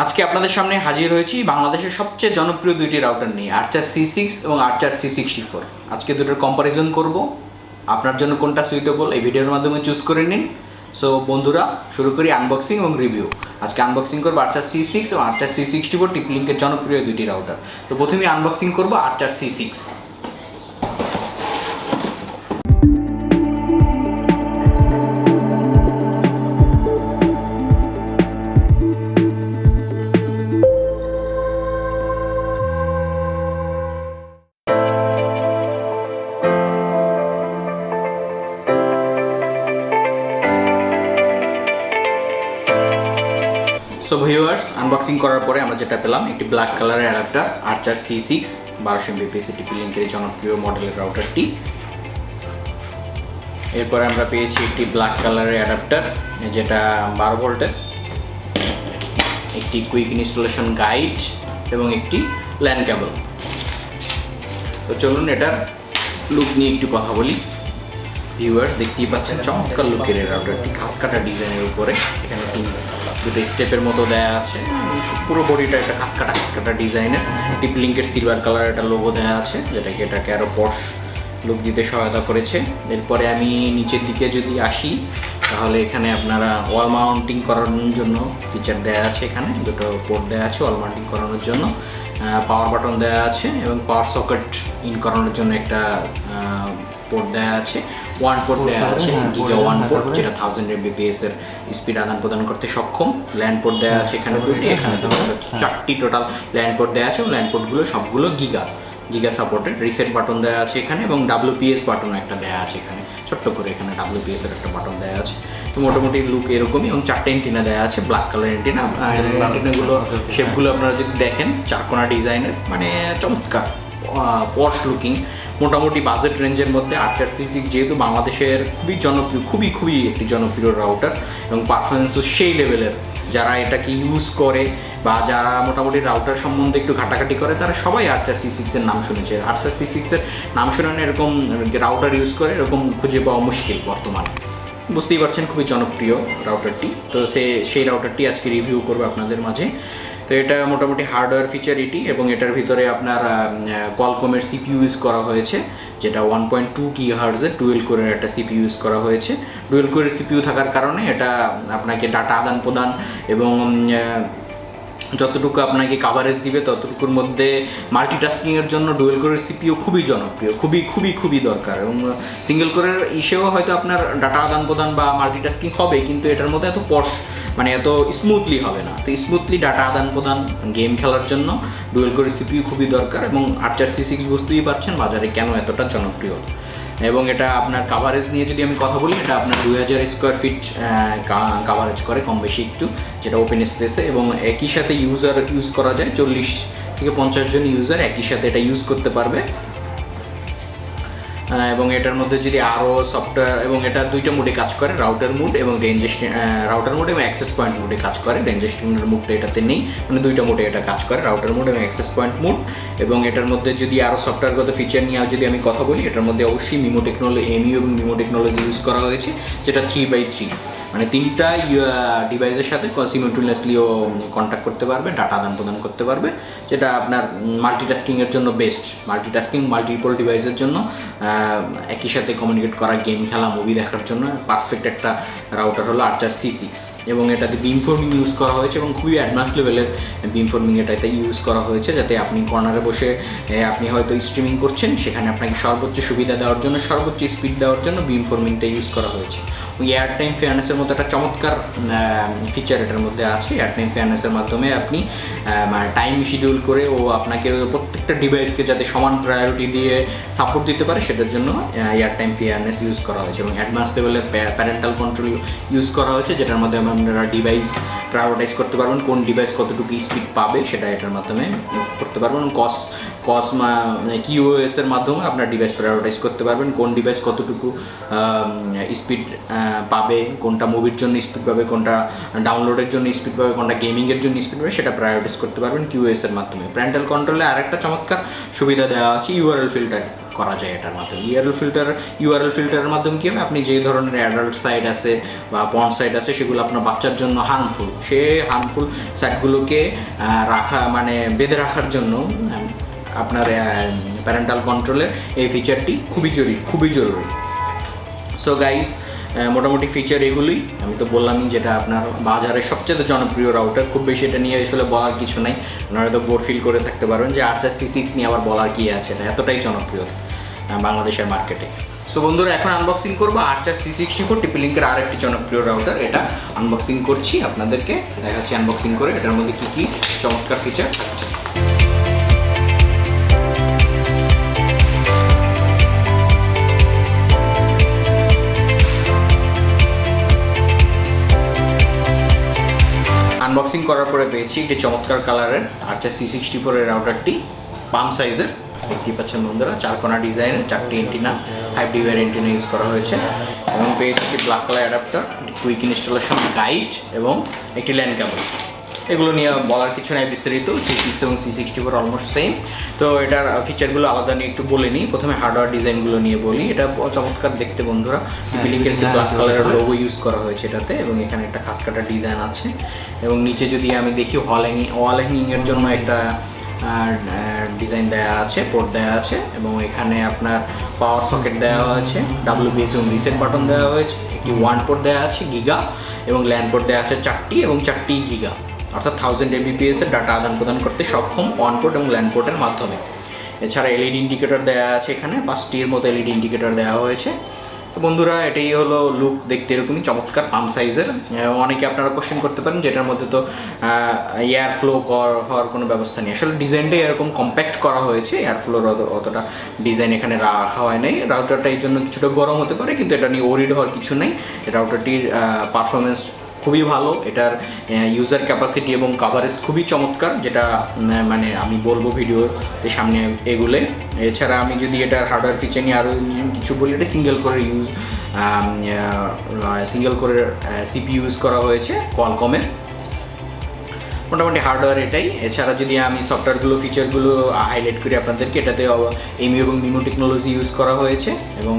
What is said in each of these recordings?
আজকে আপনাদের সামনে হাজির হয়েছি বাংলাদেশের সবচেয়ে জনপ্রিয় দুইটি রাউটার নিয়ে, আর্চার C6 এবং আর্চার C64। আজকে দুটোর কম্পারিজন করব। আপনার জন্য কোনটা সুইটেবল এই ভিডিওর মাধ্যমে চুজ করে নিন। সো বন্ধুরা, শুরু করি আনবক্সিং এবং রিভিউ। আজকে আনবক্সিং করবো আর্চার C6 এবং আর্চার C64, TP-Linkের জনপ্রিয় দুইটি রাউটার। তো প্রথমে আনবক্সিং করবো আর্চার C6। সো ভিউয়ার্স, আনবক্সিং করার পরে আমরা যেটা পেলাম একটি ব্ল্যাক কালারের অ্যাডাপ্টার, আর্চার C6 1200 Mbps TP-Linkের জনপ্রিয় মডেলের রাউটারটি। এরপরে আমরা পেয়েছি একটি ব্ল্যাক কালারের অ্যাডাপ্টার, যেটা 12 ভোল্টের, একটি কুইক ইনস্টলেশন গাইড এবং একটি ল্যান কেবল। তো চলুন এটার লুক নিয়ে একটু কথা বলি। ভিউয়ার্স, দেখতেই পাচ্ছেন চমৎকার লুকের এই রাউটারটি, ঘাস কাটা ডিজাইনের উপরে। এখানে দুটো স্টেপের মতো দেয়া আছে, পুরো বডিটা একটা ঘাস কাটা ডিজাইনের। TP-Linkের সিলভার কালার একটা লোগো দেওয়া আছে, যেটাকে এটাকে আরও পশ লুক দিতে সহায়তা করেছে। এরপরে আমি নিচের দিকে যদি আসি, তাহলে এখানে আপনারা ওয়াল মাউন্টিং করানোর জন্য ফিচার দেওয়া আছে। এখানে দুটো পোর্ট দেওয়া আছে ওয়াল মাউন্টিং করানোর জন্য, পাওয়ার বাটন দেওয়া আছে এবং পাওয়ার সকেট ইন করানোর জন্য একটা পোর্ট দেওয়া আছে। ওয়ান পোর্ট দেওয়া আছে, গিগা ওয়ান পোর্ট, যেটা 1000 Mbps এর স্পিড আদান প্রদান করতে সক্ষম। ল্যান্ড পোর্ট দেওয়া আছে এখানে দুটি, এখানে দুটো, 4টি টোটাল ল্যান্ড পোর্ট দেওয়া আছে। ল্যান্ড পোর্টগুলো সবগুলো গিগা সাপোর্টেড। রিসেট বাটন দেওয়া আছে এখানে এবং WPS বাটন একটা দেওয়া আছে এখানে, ছোট্ট করে এখানে WPS এর একটা বাটন দেওয়া আছে। তো মোটামুটি লুক এরকমই, এবং 4টে এন্টিনা দেওয়া আছে, ব্ল্যাক কালার এন্টিনা। এন্টিনাগুলো শেপগুলো আপনারা যদি দেখেন, চারকোনা ডিজাইনের, মানে চমৎকার পশ লুকিং। মোটামুটি বাজেট রেঞ্জের মধ্যে আর্চার C6 যেহেতু বাংলাদেশের খুবই জনপ্রিয়, খুবই একটি জনপ্রিয় রাউটার এবং পারফরমেন্সও সেই লেভেলের। যারা এটাকে ইউজ করে বা যারা মোটামুটি রাউটার সম্বন্ধে একটু ঘাটাঘাটি করে, তারা সবাই আর্চার C6 এর নাম শুনেছে। আর্চার C6 এর নাম শুনে এরকম রাউটার ইউজ করে এরকম খুঁজে পাওয়া মুশকিল বর্তমানে। বুঝতেই পারছেন খুবই জনপ্রিয় রাউটারটি। তো সেই রাউটারটি আজকে রিভিউ করবো আপনাদের মাঝে। তো এটা মোটামুটি হার্ডওয়্যার ফিচার এটি, এবং এটার ভিতরে আপনার কোয়ালকমের CPU ইউজ করা হয়েছে, যেটা 1.2 GHz এর ডুয়েল কোরের একটা CPU ইউজ করা হয়েছে। ডুয়েল কোরের CPU থাকার কারণে এটা আপনাকে ডাটা আদান প্রদান এবং যতটুকু আপনাকে কাভারেজ দিবে ততটুকুর মধ্যে মাল্টিটাস্কিংয়ের জন্য ডুয়েল কোরের CPU খুবই জনপ্রিয়, খুবই দরকার। এবং সিঙ্গেল কোরের ইসেও হয়তো আপনার ডাটা আদান প্রদান বা মাল্টিটাস্কিং হবে, কিন্তু এটার মধ্যে এত মানে এত স্মুথলি হবে না। তো স্মুথলি ডাটা আদান প্রদান, গেম খেলার জন্য ডুয়েল কোরের CPU খুবই দরকার। এবং আর্চার C6 বুঝতেই পারছেন বাজারে কেন এতটা জনপ্রিয়। এবং এটা আপনার কাভারেজ নিয়ে যদি আমি কথা বলি, এটা আপনার 2000 স্কোয়ার ফিট কাভারেজ করে, কম বেশি একটু, যেটা ওপেন স্পেসে। এবং একই সাথে ইউজ করা যায় 40 থেকে 50 জন ইউজার একই সাথে এটা ইউজ করতে পারবে। এবং এটার মধ্যে যদি আরও সফটওয়্যার, এবং এটা দুইটা মোডে কাজ করে, রাউটার মোড এবং অ্যাক্সেস পয়েন্ট মোডে কাজ করে। রেঞ্জ এক্সটেন্ডার মোডটা এটাতে নেই, মানে দুইটা মোডে এটা কাজ করে, রাউটার মোড এবং অ্যাক্সেস পয়েন্ট মোড। এবং এটার মধ্যে যদি আরও সফটওয়্যারগত ফিচার নিয়ে যদি আমি কথা বলি, এটার মধ্যে অবশ্যই MU এবং MIMO টেকনোলজি ইউজ করা হয়েছে, যেটা 3x3, মানে 3টা ডিভাইসের সাথে সিমিলটেনিয়াসলিও কন্ট্যাক্ট করতে পারবে, ডাটা আদান প্রদান করতে পারবে, যেটা আপনার মাল্টিটাস্কিংয়ের জন্য বেস্ট। মাল্টিপল ডিভাইসের জন্য একই সাথে কমিউনিকেট করা, গেম খেলা, মুভি দেখার জন্য পারফেক্ট একটা রাউটার হলো আর্চার C6। এবং এটাতে বিম ফর্মিং ইউজ করা হয়েছে, এবং খুবই অ্যাডভান্স লেভেলের বিম ফর্মিং এটাতে ইউজ করা হয়েছে, যাতে আপনি কর্নারে বসে আপনি হয়তো স্ট্রিমিং করছেন, সেখানে আপনাকে সর্বোচ্চ সুবিধা দেওয়ার জন্য, সর্বোচ্চ স্পিড দেওয়ার জন্য বিম ফর্মিংটা ইউজ করা হয়েছে। এয়ার টাইম ফেয়ারনেসের মতো একটা চমৎকার ফিচার এটার মধ্যে আছে। এয়ার টাইম ফেয়ারনেসের মাধ্যমে আপনি টাইম শিডিউল করে ও আপনাকে প্রত্যেকটা ডিভাইসকে যাতে সমান প্রায়োরিটি দিয়ে সাপোর্ট দিতে পারে, সেটার জন্য এয়ার টাইম ফেয়ারনেস ইউজ করা হয়েছে। এবং অ্যাডভান্স লেভেলের প্যারেন্টাল কন্ট্রোল ইউজ করা হয়েছে, যেটার মাধ্যমে আপনারা ডিভাইস প্রায়োরিটাইজ করতে পারবেন, কোন ডিভাইস কতটুকু স্পিড পাবে সেটা এটার মাধ্যমে করতে পারবেন। QoS এর মাধ্যমে আপনার ডিভাইস প্রায়োরিটাইজ করতে পারবেন, কোন ডিভাইস কতটুকু স্পিড পাবে, কোনটা মুভির জন্য স্পিড পাবে, কোনটা ডাউনলোডের জন্য স্পিড পাবে, কোনটা গেমিংয়ের জন্য স্পিড পাবে, সেটা প্রায়োরিটাইজ করতে পারবেন QoS এর মাধ্যমে। প্যারেন্টাল কন্ট্রোলে আরেকটা চমৎকার সুবিধা দেওয়া আছে URL ফিল্টার। করা যায় এটার মাধ্যমে। ইউআরএল ফিল্টারের মাধ্যমে কী হবে, আপনি যে ধরনের অ্যাডাল্ট সাইট আছে বা পর্ন সাইট আছে সেগুলো আপনার বাচ্চার জন্য হার্মফুল, সে হার্মফুল সাইটগুলোকে বেঁধে রাখার জন্য আপনার প্যারেন্টাল কন্ট্রোলের এই ফিচারটি খুবই জরুরি। সো গাইস, মোটামুটি ফিচার এগুলোই, আমি তো বললামই, যেটা আপনার বাজারের সবচেয়ে জনপ্রিয় রাউটার। খুব বেশি এটা নিয়ে আসলে বলার কিছু নাই, আপনারা তো বোর ফিল করে থাকতে পারবেন যে আর্চার C6 নিয়ে আবার বলার কী আছে, এটা এতটাই জনপ্রিয় বাংলাদেশের মার্কেটে। সো বন্ধুরা, এখন আনবক্সিং করবো আর্চার C64 TP-Linkর আর একটি জনপ্রিয় রাউটার। এটা আনবক্সিং করছি, আপনাদেরকে দেখাচ্ছি আনবক্সিং করে এটার মধ্যে কী কী চমৎকার ফিচার থাকছে। আনবক্সিং করার পরে পেয়েছি একটি চমৎকার কালারের আর্চার C64 এর রাউটারটি, পাম সাইজের, দেখতেই পাচ্ছেন বন্ধুরা, 4 কোণা ডিজাইনের, 4টি এন্টিনা, 5 ডিভাইড এন্টিনা ইউজ করা হয়েছে। এবং পেয়েছি একটি black colour adapter, quick installation guide এবং একটি ল্যান কেবল। এগুলো নিয়ে বলার কিছু নাই বিস্তারিত, C6 এবং C64 অলমোস্ট সেম। তো এটার ফিচারগুলো আলাদা নিয়ে একটু বলে নিই। প্রথমে হার্ডওয়্যার ডিজাইনগুলো নিয়ে বলি। এটা চমৎকার দেখতে বন্ধুরা, TP-Linkর একটি ব্ল্যাক কালারের লোগো ইউজ করা হয়েছে এটাতে, এবং এখানে একটা খাস কাটা ডিজাইন আছে। এবং নিচে যদি আমি দেখি ওয়াল হ্যাঙ্গিংয়ের জন্য একটা ডিজাইন দেওয়া আছে, পোর্ট দেওয়া আছে, এবং এখানে আপনার পাওয়ার সকেট দেওয়া হয়েছে, WPS এবং রিসেট বাটন দেওয়া হয়েছে, একটি ওয়ান পোর্ট দেওয়া আছে গিগা, এবং ল্যান পোর্ট দেওয়া আছে 4টি এবং 4টি গিগা, অর্থাৎ 1000 Mbps এর ডাটা আদান প্রদান করতে সক্ষম ওয়ান পোর্ট এবং ল্যান পোর্টের মাধ্যমে। এছাড়া LED ইন্ডিকেটর দেওয়া আছে, এখানে 5টির মতো LED ইন্ডিকেটর দেওয়া হয়েছে। তো বন্ধুরা, এটাই হলো লুক, দেখতে এরকমই চমৎকার পাম সাইজের। অনেকে আপনারা কোশ্চেন করতে পারেন যেটার মধ্যে তো এয়ার ফ্লো হওয়ার কোনো ব্যবস্থা নেই। আসলে ডিজাইনটাই এরকম কম্প্যাক্ট করা হয়েছে, এয়ার ফ্লোর অতটা ডিজাইন এখানে রাখা হয় নাই। রাউটারটা এই জন্য কিছুটা গরম হতে পারে, কিন্তু এটা নিয়ে ওরিড হওয়ার কিছু নেই। রাউটারটির পারফরমেন্স খুবই ভালো, এটার ইউজার ক্যাপাসিটি এবং কাভারেজ খুবই চমৎকার, যেটা আমি বলবো ভিডিওতে সামনে এগুলো। এছাড়া আমি যদি এটার হার্ডওয়্যার ফিচার নিয়ে আরও কিছু বলি, এটা সিঙ্গেল করে CPU ইউজ করা হয়েছে কোয়ালকমের। মোটামুটি হার্ডওয়্যার এটাই। এছাড়া যদি আমি সফটওয়্যারগুলো ফিচারগুলো হাইলাইট করি আপনাদেরকে, এটাতে MU এবং MIMO টেকনোলজি ইউজ করা হয়েছে, এবং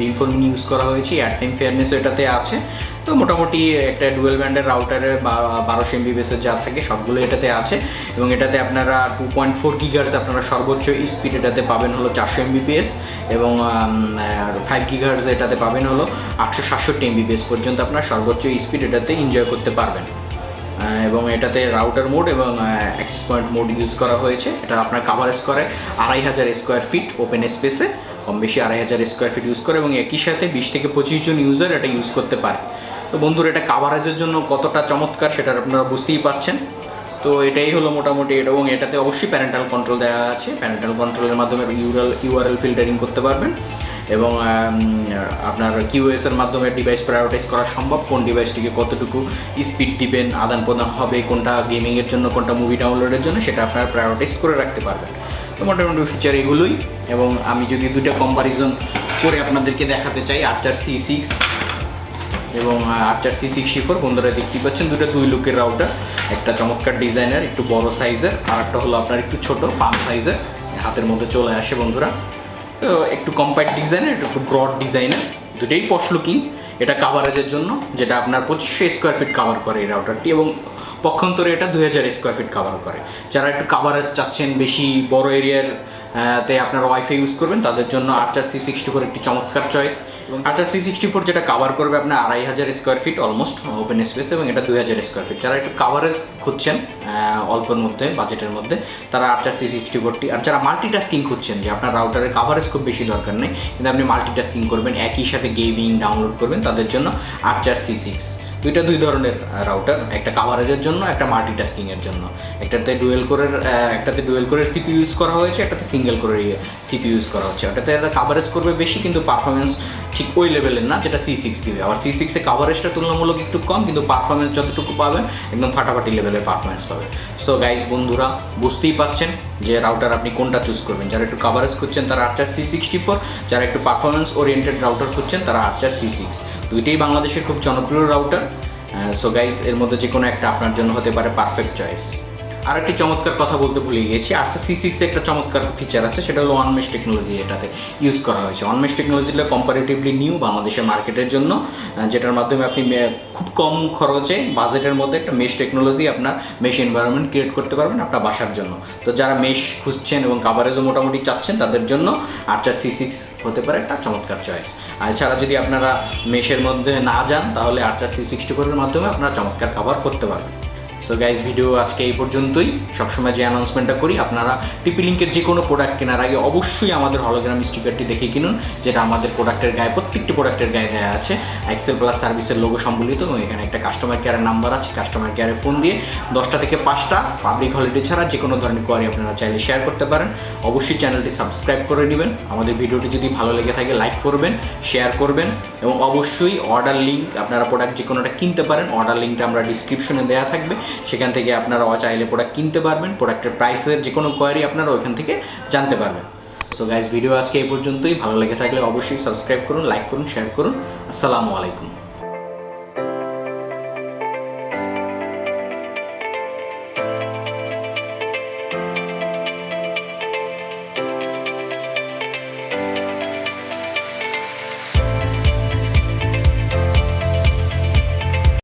বিমফর্মিং ইউজ করা হয়েছে, এয়ার টাইম ফেয়ারনেসও এটাতে আছে। তো মোটামুটি একটা ডুয়েল ব্যান্ডের রাউটারে 1200 Mbps যা থাকে সবগুলো এটাতে আছে। এবং এটাতে আপনারা 2.4 GHz আপনারা সর্বোচ্চ স্পিড এটাতে পাবেন হলো 400 Mbps, এবং 5 GHz এটাতে পাবেন হলো 867 Mbps পর্যন্ত আপনার সর্বোচ্চ স্পিড এটাতে এনজয় করতে পারবেন। এবং এটাতে রাউটার মোড এবং অ্যাক্সেস পয়েন্ট মোড ইউজ করা হয়েছে। এটা আপনার কাভারেজ করে 2500 স্কোয়ার ফিট ওপেন স্পেসে, কম বেশি 2500 স্কোয়ার ফিট ইউজ করে, এবং একই সাথে 20 থেকে 25 জন ইউজার এটা ইউজ করতে পারে। তো বন্ধুরা, এটা কাভারেজের জন্য কতটা চমৎকার সেটা আপনারা বুঝতেই পারছেন। তো এটাই হলো মোটামুটি এটা, এবং এটাতে অবশ্যই প্যারেন্টাল কন্ট্রোল দেওয়া আছে। প্যারেন্টাল কন্ট্রোলের মাধ্যমে ইউআরএল ফিল্টারিং করতে পারবেন, এবং আপনার QoS এর মাধ্যমে ডিভাইস প্রায়োরিটাইজ করা সম্ভব, কোন ডিভাইসটিকে কতটুকু স্পিড দিবেন, আদান প্রদান হবে, কোনটা গেমিংয়ের জন্য, কোনটা মুভি ডাউনলোডের জন্য, সেটা আপনারা প্রায়োরিটাইজ করে রাখতে পারবেন। তো মোটামুটি ফিচার এগুলোই। এবং আমি যদি দুইটা কম্পারিজন করে আপনাদেরকে দেখাতে চাই, আর্চার C6 এবং আর্চার C64, বন্ধুরা দেখতেই পাচ্ছেন দুই লুকের রাউটার, একটা চমৎকার ডিজাইনের একটু বড় সাইজের, আর একটা হলো আপনার একটু ছোট পাম সাইজের, হাতের মধ্যে চলে আসে বন্ধুরা। তো একটু কম্প্যাক্ট ডিজাইনের, একটু ব্রড ডিজাইনের, দুটোই পশ লুকিং। এটা কাভারেজের জন্য, যেটা আপনার 2500 স্কোয়ার ফিট কাভার করে এই রাউটারটি, এবং পক্ষান্তরে এটা 2000 স্কোয়ার ফিট কাভার করে। যারা একটু কাভারেজ চাচ্ছেন, বেশি বড় এরিয়ার তে আপনার ওয়াইফাই ইউজ করবেন, তাদের জন্য আর্চার C64 একটি চমৎকার চয়েস। এবং আর্চার C64 যেটা কাভার করবে আপনার 2500 square feet almost open space, এবং এটা 2000 স্কোয়ার ফিট। যারা একটু কাভারেজ খুঁজছেন অল্পের মধ্যে, বাজেটের মধ্যে, তারা আর্চার C64টি। আর যারা মাল্টিটাস্কিং খুঁজছেন, যে আপনার রাউটারের কাভারেজ খুব বেশি দরকার নেই, কিন্তু আপনি মাল্টিটাস্কিং করবেন, একই সাথে গেমিং ডাউনলোড করবেন, তাদের জন্য আর্চার C6। দুই ধরনের রাউটার, একটা কাভারেজের জন্য, একটা মাল্টিটাস্কিংয়ের জন্য। একটাতে ডুয়েল কোরের CPU ইউজ করা হয়েছে, একটাতে সিঙ্গেল কোরের CPU ইউজ করা হচ্ছে। ওটাতে কাভারেজ করবে বেশি, কিন্তু পারফরমেন্স ঠিক ওই লেভেলের না যেটা C6 দিবে। আবার C6-এ কাভারেজটা তুলনামূলক একটু কম, কিন্তু পারফরমেন্স যতটুকু পাবেন একদম ফাটাফাটি লেভেলের পারফরমেন্স পাবেন। সো গাইজ, বন্ধুরা বুঝতেই পারছেন যে রাউটার আপনি কোনটা চুজ করবেন। যারা একটু কাভারেজ খুঁজছেন তারা আর্চার C64, যারা একটু পারফরমেন্স ওরিয়েন্টেড রাউটার খুঁজছেন তারা আর্চার C6। দুইটাই বাংলাদেশের খুব জনপ্রিয় রাউটার। সো গাইজ, এর মধ্যে যে কোনো একটা আপনার জন্য হতে পারে পারফেক্ট চয়েস। আরেকটি চমৎকার কথা বলতে ভুলে গিয়েছি, RC6 একটা চমৎকার ফিচার আছে, সেটা হলো ওয়ান মেশ টেকনোলজি এটাতে ইউজ করা হয়েছে। ওয়ান মেশ টেকনোলজিটা কম্পারেটিভলি নিউ বাংলাদেশের মার্কেটের জন্য, যেটার মাধ্যমে আপনি খুব কম খরচে বাজেটের মধ্যে একটা মেশ টেকনোলজি আপনার মেশ এনভায়রনমেন্ট ক্রিয়েট করতে পারবেন আপনার বাসার জন্য। তো যারা মেশ খুঁজছেন এবং কাভারেজও মোটামুটি চাচ্ছেন তাদের জন্য আর্চার C6 হতে পারে একটা চমৎকার চয়েস। আর এছাড়া যদি আপনারা মেশের মধ্যে না যান তাহলে আর্চার C64 এর মাধ্যমে আপনারা চমৎকার কাভার করতে পারবেন। সো গাইজ, ভিডিও আজকে এই পর্যন্তই। সবসময় যে অ্যানাউন্সমেন্টটা করি, আপনারা TP-Linkের যে কোনো প্রোডাক্ট কেনার আগে অবশ্যই আমাদের হলোগ্রাম স্টিকারটি দেখে কিনুন, যেটা আমাদের প্রোডাক্টের গায়ে, প্রত্যেকটি প্রোডাক্টের গায়ে দেওয়া আছে এক্সেল প্লাস সার্ভিসের লোগো সম্বলিত, এবং এখানে একটা কাস্টমার কেয়ারের নাম্বার আছে। কাস্টমার কেয়ারে ফোন দিয়ে 10টা থেকে 5টা পাবলিক হলিডে ছাড়া যে কোনো ধরনের কোয়ারি আপনারা চাইলে শেয়ার করতে পারেন। অবশ্যই চ্যানেলটি সাবস্ক্রাইব করে নেবেন। আমাদের ভিডিওটি যদি ভালো লেগে থাকে লাইক করবেন, শেয়ার করবেন, এবং অবশ্যই অর্ডার লিঙ্ক, আপনারা প্রোডাক্ট যে কোনোটা কিনতে পারেন, অর্ডার লিঙ্কটা আমরা ডিসক্রিপশনে দেওয়া থাকবে, সেখান থেকে আপনারা চাইলে প্রোডাক্ট কিনতে পারবেন। প্রোডাক্টের প্রাইসের যে কোনো কোয়ারি আপনারা ওইখান থেকে জানতে পারবেন। সো গাইজ, ভিডিও আজকে এই পর্যন্তই। ভালো লেগে থাকলে অবশ্যই সাবস্ক্রাইব করুন, লাইক করুন, শেয়ার করুন। আসসালামু আলাইকুম।